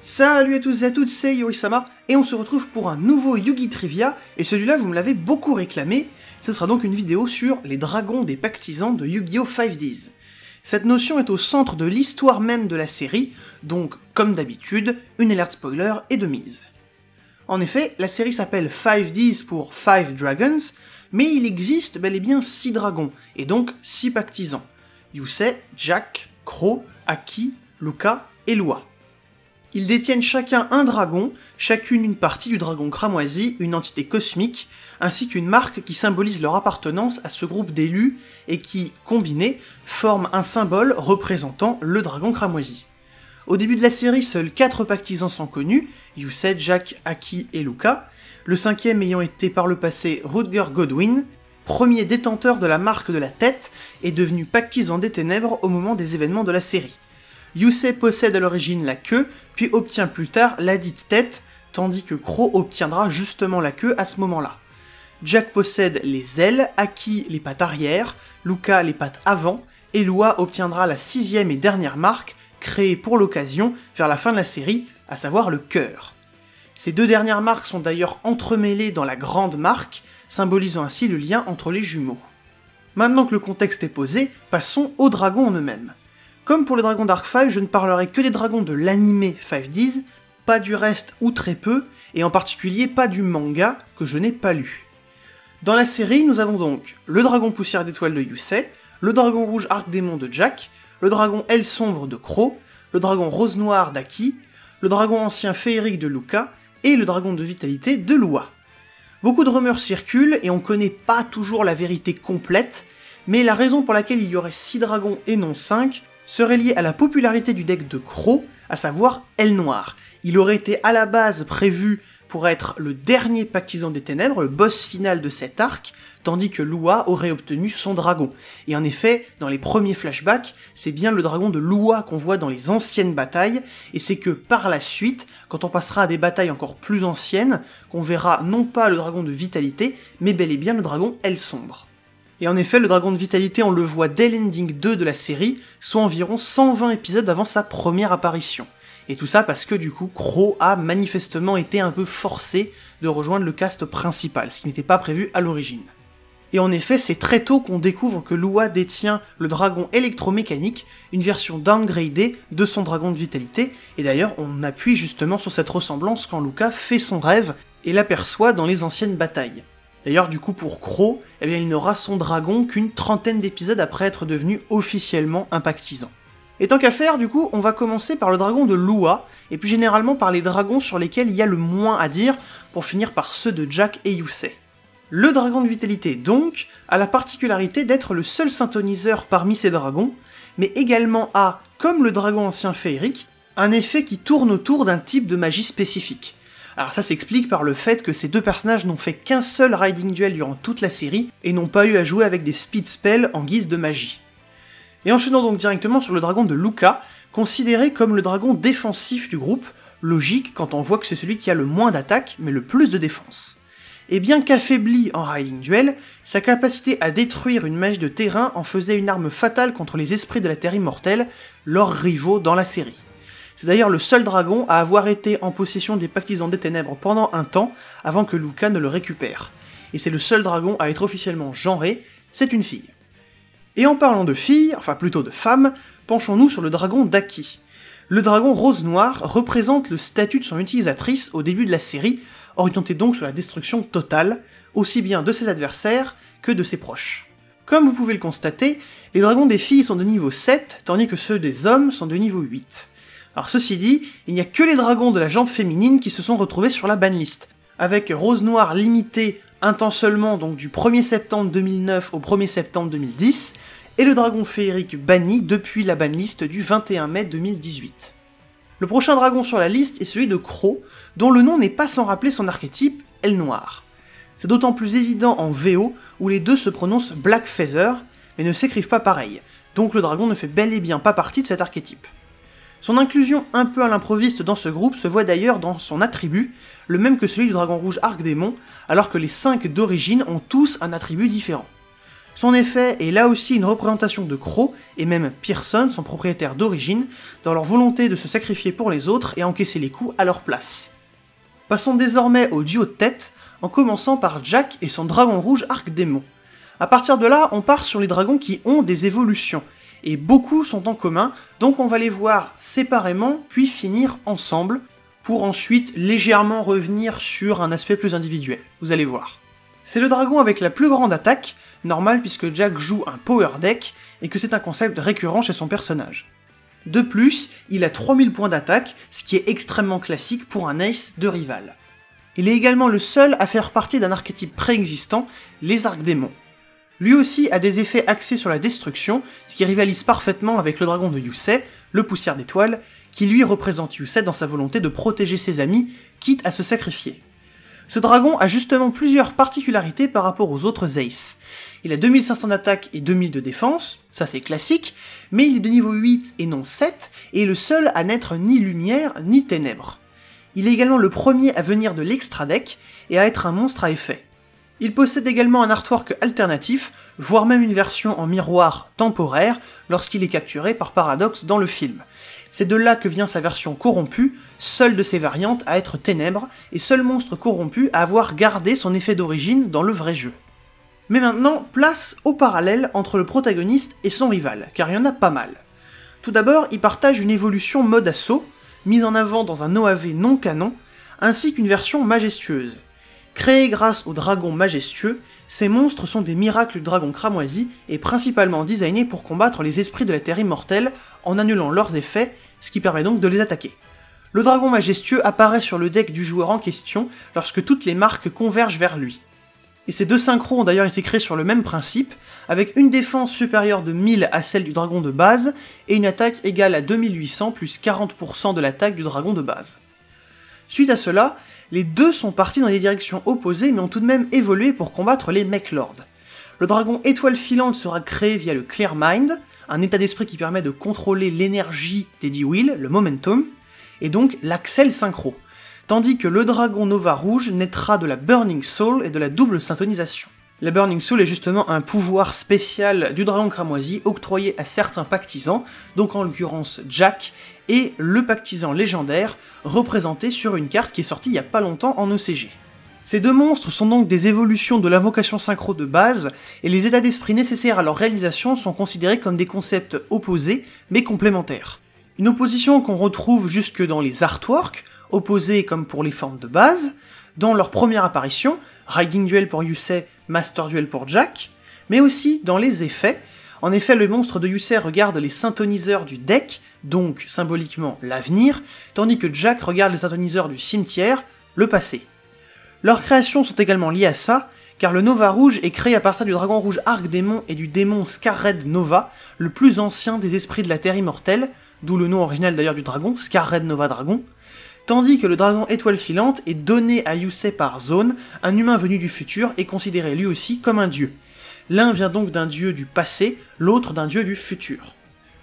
Salut à tous et à toutes, c'est Yorisama, et on se retrouve pour un nouveau Yugi Trivia, et celui-là vous me l'avez beaucoup réclamé, ce sera donc une vidéo sur les dragons des pactisans de Yu-Gi-Oh! 5Ds. Cette notion est au centre de l'histoire même de la série, donc, comme d'habitude, une alerte spoiler est de mise. En effet, la série s'appelle 5Ds pour 5 Dragons, mais il existe bel et bien 6 dragons, et donc 6 pactisans. Yusei, Jack, Crow, Aki, Luca et Lua. Ils détiennent chacun un dragon, chacune une partie du dragon cramoisi, une entité cosmique, ainsi qu'une marque qui symbolise leur appartenance à ce groupe d'élus et qui, combinés, forment un symbole représentant le dragon cramoisi. Au début de la série, seuls 4 pactisans sont connus, Yusei, Jack, Aki et Luca, le 5e ayant été par le passé Rutger Godwin, premier détenteur de la marque de la tête et devenu pactisan des ténèbres au moment des événements de la série. Yusei possède à l'origine la queue, puis obtient plus tard ladite tête, tandis que Crow obtiendra justement la queue à ce moment-là. Jack possède les ailes, Aki les pattes arrière, Luca les pattes avant, et Lua obtiendra la 6e et dernière marque, créée pour l'occasion vers la fin de la série, à savoir le cœur. Ces deux dernières marques sont d'ailleurs entremêlées dans la grande marque, symbolisant ainsi le lien entre les jumeaux. Maintenant que le contexte est posé, passons aux dragons en eux-mêmes. Comme pour les dragons Dark 5, je ne parlerai que des dragons de l'animé 5Ds, pas du reste ou très peu, et en particulier pas du manga, que je n'ai pas lu. Dans la série, nous avons donc le dragon poussière d'étoile de Yusei, le dragon rouge arc-démon de Jack, le dragon aile sombre de Crow, le dragon rose-noir d'Aki, le dragon ancien féerique de Luca, et le dragon de vitalité de Lua. Beaucoup de rumeurs circulent, et on connaît pas toujours la vérité complète, mais la raison pour laquelle il y aurait 6 dragons et non 5, serait lié à la popularité du deck de Crow, à savoir Aile Noire. Il aurait été à la base prévu pour être le dernier pactisan des ténèbres, le boss final de cet arc, tandis que Lua aurait obtenu son dragon. Et en effet, dans les premiers flashbacks, c'est bien le dragon de Lua qu'on voit dans les anciennes batailles, et c'est que par la suite, quand on passera à des batailles encore plus anciennes, qu'on verra non pas le dragon de vitalité, mais bel et bien le dragon Aile Sombre. Et en effet, le dragon de vitalité, on le voit dès l'ending 2 de la série, soit environ 120 épisodes avant sa première apparition. Et tout ça parce que du coup, Crow a manifestement été un peu forcé de rejoindre le cast principal, ce qui n'était pas prévu à l'origine. Et en effet, c'est très tôt qu'on découvre que Lua détient le dragon électromécanique, une version downgradée de son dragon de vitalité, et d'ailleurs on appuie justement sur cette ressemblance quand Luca fait son rêve et l'aperçoit dans les anciennes batailles. D'ailleurs, du coup, pour Crow, eh bien, il n'aura son dragon qu'une trentaine d'épisodes après être devenu officiellement un pactisan. Et tant qu'à faire, du coup, on va commencer par le dragon de Lua, et plus généralement par les dragons sur lesquels il y a le moins à dire, pour finir par ceux de Jack et Yusei. Le dragon de vitalité, donc, a la particularité d'être le seul synthoniseur parmi ces dragons, mais également a, comme le dragon ancien féerique, un effet qui tourne autour d'un type de magie spécifique. Alors ça s'explique par le fait que ces deux personnages n'ont fait qu'un seul Riding Duel durant toute la série, et n'ont pas eu à jouer avec des speed spells en guise de magie. Et enchaînons donc directement sur le dragon de Luca, considéré comme le dragon défensif du groupe, logique quand on voit que c'est celui qui a le moins d'attaque, mais le plus de défense. Et bien qu'affaibli en Riding Duel, sa capacité à détruire une magie de terrain en faisait une arme fatale contre les esprits de la Terre immortelle, leurs rivaux dans la série. C'est d'ailleurs le seul dragon à avoir été en possession des pactisans des ténèbres pendant un temps, avant que Luca ne le récupère. Et c'est le seul dragon à être officiellement genré, c'est une fille. Et en parlant de filles, enfin plutôt de femmes, penchons-nous sur le dragon d'Aki. Le dragon rose-noir représente le statut de son utilisatrice au début de la série, orienté donc sur la destruction totale, aussi bien de ses adversaires que de ses proches. Comme vous pouvez le constater, les dragons des filles sont de niveau 7, tandis que ceux des hommes sont de niveau 8. Alors ceci dit, il n'y a que les dragons de la jante féminine qui se sont retrouvés sur la banlist, avec Rose Noire limité un temps seulement, donc du 1er septembre 2009 au 1er septembre 2010, et le dragon féerique banni depuis la banlist du 21 mai 2018. Le prochain dragon sur la liste est celui de Crow, dont le nom n'est pas sans rappeler son archétype, Aile Noire. C'est d'autant plus évident en VO, où les deux se prononcent Black Feather, mais ne s'écrivent pas pareil, donc le dragon ne fait bel et bien pas partie de cet archétype. Son inclusion un peu à l'improviste dans ce groupe se voit d'ailleurs dans son attribut, le même que celui du dragon rouge arc-démon, alors que les 5 d'origine ont tous un attribut différent. Son effet est là aussi une représentation de Crow, et même Pearson, son propriétaire d'origine, dans leur volonté de se sacrifier pour les autres et encaisser les coups à leur place. Passons désormais au duo de tête, en commençant par Jack et son dragon rouge Arc-Démon. A partir de là, on part sur les dragons qui ont des évolutions, et beaucoup sont en commun, donc on va les voir séparément, puis finir ensemble, pour ensuite légèrement revenir sur un aspect plus individuel, vous allez voir. C'est le dragon avec la plus grande attaque, normal puisque Jack joue un power deck, et que c'est un concept récurrent chez son personnage. De plus, il a 3000 points d'attaque, ce qui est extrêmement classique pour un ace de rival. Il est également le seul à faire partie d'un archétype préexistant, les Arc-Démons. Lui aussi a des effets axés sur la destruction, ce qui rivalise parfaitement avec le dragon de Yusei, le poussière d'étoiles, qui lui représente Yusei dans sa volonté de protéger ses amis, quitte à se sacrifier. Ce dragon a justement plusieurs particularités par rapport aux autres aces. Il a 2500 d'attaque et 2000 de défense, ça c'est classique, mais il est de niveau 8 et non 7, et est le seul à n'être ni lumière ni ténèbres. Il est également le premier à venir de l'extra deck, et à être un monstre à effet. Il possède également un artwork alternatif, voire même une version en miroir temporaire, lorsqu'il est capturé par Paradox dans le film. C'est de là que vient sa version corrompue, seule de ses variantes à être ténèbres, et seul monstre corrompu à avoir gardé son effet d'origine dans le vrai jeu. Mais maintenant, place au parallèle entre le protagoniste et son rival, car il y en a pas mal. Tout d'abord, ils partagent une évolution mode assaut, mise en avant dans un OAV non canon, ainsi qu'une version majestueuse. Créés grâce au dragon majestueux, ces monstres sont des miracles du dragon cramoisi et principalement designés pour combattre les esprits de la Terre immortelle en annulant leurs effets, ce qui permet donc de les attaquer. Le dragon majestueux apparaît sur le deck du joueur en question lorsque toutes les marques convergent vers lui. Et ces deux synchros ont d'ailleurs été créés sur le même principe, avec une défense supérieure de 1000 à celle du dragon de base, et une attaque égale à 2800 plus 40% de l'attaque du dragon de base. Suite à cela, les deux sont partis dans des directions opposées mais ont tout de même évolué pour combattre les Mechlords. Le dragon étoile filante sera créé via le Clear Mind, un état d'esprit qui permet de contrôler l'énergie d'Eddie Will, le momentum, et donc l'Axel synchro, tandis que le dragon Nova rouge naîtra de la Burning Soul et de la double syntonisation. La Burning Soul est justement un pouvoir spécial du dragon cramoisi octroyé à certains pactisans, donc en l'occurrence Jack, et le pactisan légendaire, représenté sur une carte qui est sortie il y a pas longtemps en OCG. Ces deux monstres sont donc des évolutions de l'invocation synchro de base, et les états d'esprit nécessaires à leur réalisation sont considérés comme des concepts opposés, mais complémentaires. Une opposition qu'on retrouve jusque dans les artworks, opposés comme pour les formes de base, dans leur première apparition, Riding Duel pour Yusei, Master Duel pour Jack, mais aussi dans les effets. En effet, le monstre de Yusei regarde les syntoniseurs du deck, donc symboliquement l'avenir, tandis que Jack regarde les syntoniseurs du cimetière, le passé. Leurs créations sont également liées à ça, car le Nova Rouge est créé à partir du dragon rouge Arc-Démon et du démon Scarred Nova, le plus ancien des esprits de la Terre immortelle, d'où le nom original d'ailleurs du dragon, Scarred Nova Dragon, tandis que le dragon étoile filante est donné à Yusei par Zone, un humain venu du futur et considéré lui aussi comme un dieu. L'un vient donc d'un dieu du passé, l'autre d'un dieu du futur.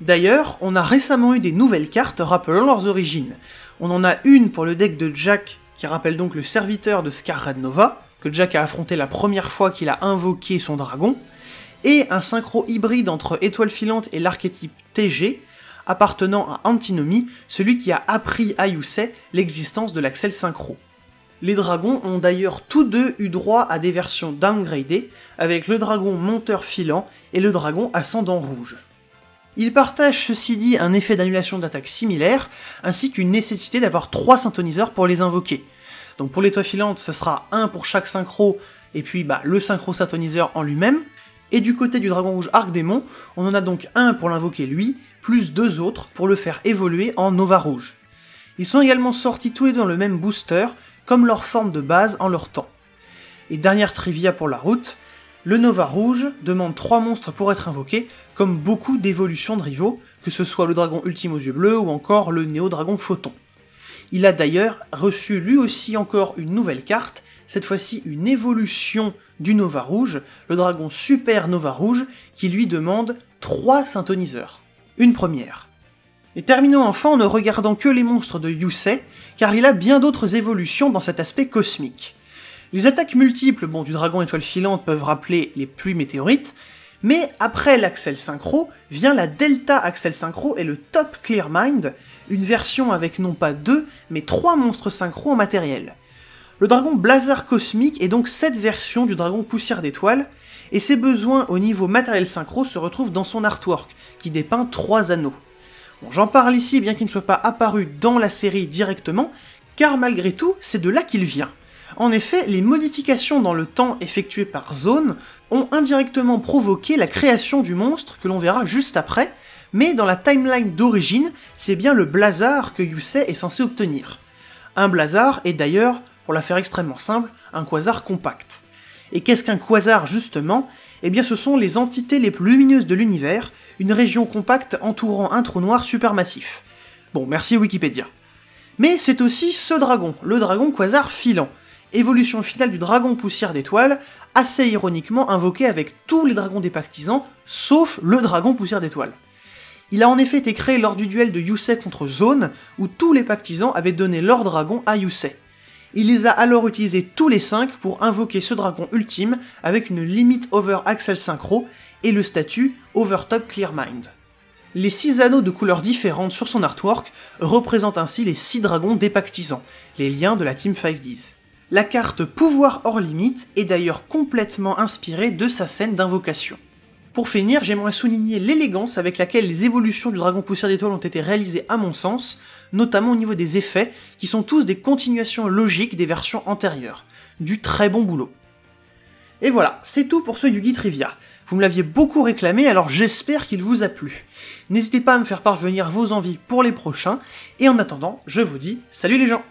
D'ailleurs, on a récemment eu des nouvelles cartes rappelant leurs origines. On en a une pour le deck de Jack, qui rappelle donc le serviteur de Scarred Nova, que Jack a affronté la première fois qu'il a invoqué son dragon, et un synchro hybride entre étoile filante et l'archétype TG, appartenant à Antinomy, celui qui a appris à Yusei l'existence de l'Axel synchro. Les dragons ont d'ailleurs tous deux eu droit à des versions downgradées, avec le dragon monteur filant et le dragon ascendant rouge. Ils partagent ceci dit un effet d'annulation d'attaque similaire, ainsi qu'une nécessité d'avoir 3 syntoniseurs pour les invoquer. Donc pour l'étoile filante, ce sera un pour chaque synchro, et puis le synchro syntoniseur en lui-même. Et du côté du dragon rouge Arc-Démon, on en a donc un pour l'invoquer lui, plus 2 autres pour le faire évoluer en Nova Rouge. Ils sont également sortis tous les deux dans le même booster, comme leur forme de base en leur temps. Et dernière trivia pour la route, le Nova Rouge demande 3 monstres pour être invoqués, comme beaucoup d'évolutions de rivaux, que ce soit le dragon ultime aux yeux bleus ou encore le néo-dragon Photon. Il a d'ailleurs reçu lui aussi encore une nouvelle carte, cette fois-ci une évolution du Nova Rouge, le dragon Super Nova Rouge, qui lui demande 3 syntoniseurs. Une première. Et terminons enfin en ne regardant que les monstres de Yusei, car il a bien d'autres évolutions dans cet aspect cosmique. Les attaques multiples du dragon étoile filante peuvent rappeler les pluies météorites, mais après l'Axel Synchro vient la Delta Axel Synchro et le Top Clear Mind, une version avec non pas 2, mais 3 monstres synchro en matériel. Le dragon Blazar Cosmique est donc cette version du dragon Poussière d'étoile, et ses besoins au niveau matériel synchro se retrouvent dans son artwork, qui dépeint 3 anneaux. Bon, j'en parle ici bien qu'il ne soit pas apparu dans la série directement, car malgré tout, c'est de là qu'il vient. En effet, les modifications dans le temps effectuées par Zone ont indirectement provoqué la création du monstre que l'on verra juste après, mais dans la timeline d'origine, c'est bien le Blazar que Yusei est censé obtenir. Un Blazar est d'ailleurs, pour la faire extrêmement simple, un quasar compact. Et qu'est-ce qu'un quasar justement? Eh bien ce sont les entités les plus lumineuses de l'univers, une région compacte entourant un trou noir supermassif. Bon, merci Wikipédia. Mais c'est aussi ce dragon, le dragon quasar filant, évolution finale du dragon poussière d'étoile, assez ironiquement invoqué avec tous les dragons des pactisans, sauf le dragon poussière d'étoile. Il a en effet été créé lors du duel de Yusei contre Zone, où tous les pactisans avaient donné leur dragon à Yusei. Il les a alors utilisés tous les 5 pour invoquer ce dragon ultime avec une limite over Axel Synchro et le statut over Top Clear Mind. Les 6 anneaux de couleurs différentes sur son artwork représentent ainsi les 6 dragons des pactisans, les liens de la Team 5Ds. La carte Pouvoir hors limite est d'ailleurs complètement inspirée de sa scène d'invocation. Pour finir, j'aimerais souligner l'élégance avec laquelle les évolutions du dragon poussière d'étoile ont été réalisées à mon sens, notamment au niveau des effets, qui sont tous des continuations logiques des versions antérieures. Du très bon boulot. Et voilà, c'est tout pour ce Yu-Gi Trivia. Vous me l'aviez beaucoup réclamé, alors j'espère qu'il vous a plu. N'hésitez pas à me faire parvenir vos envies pour les prochains, et en attendant, je vous dis salut les gens!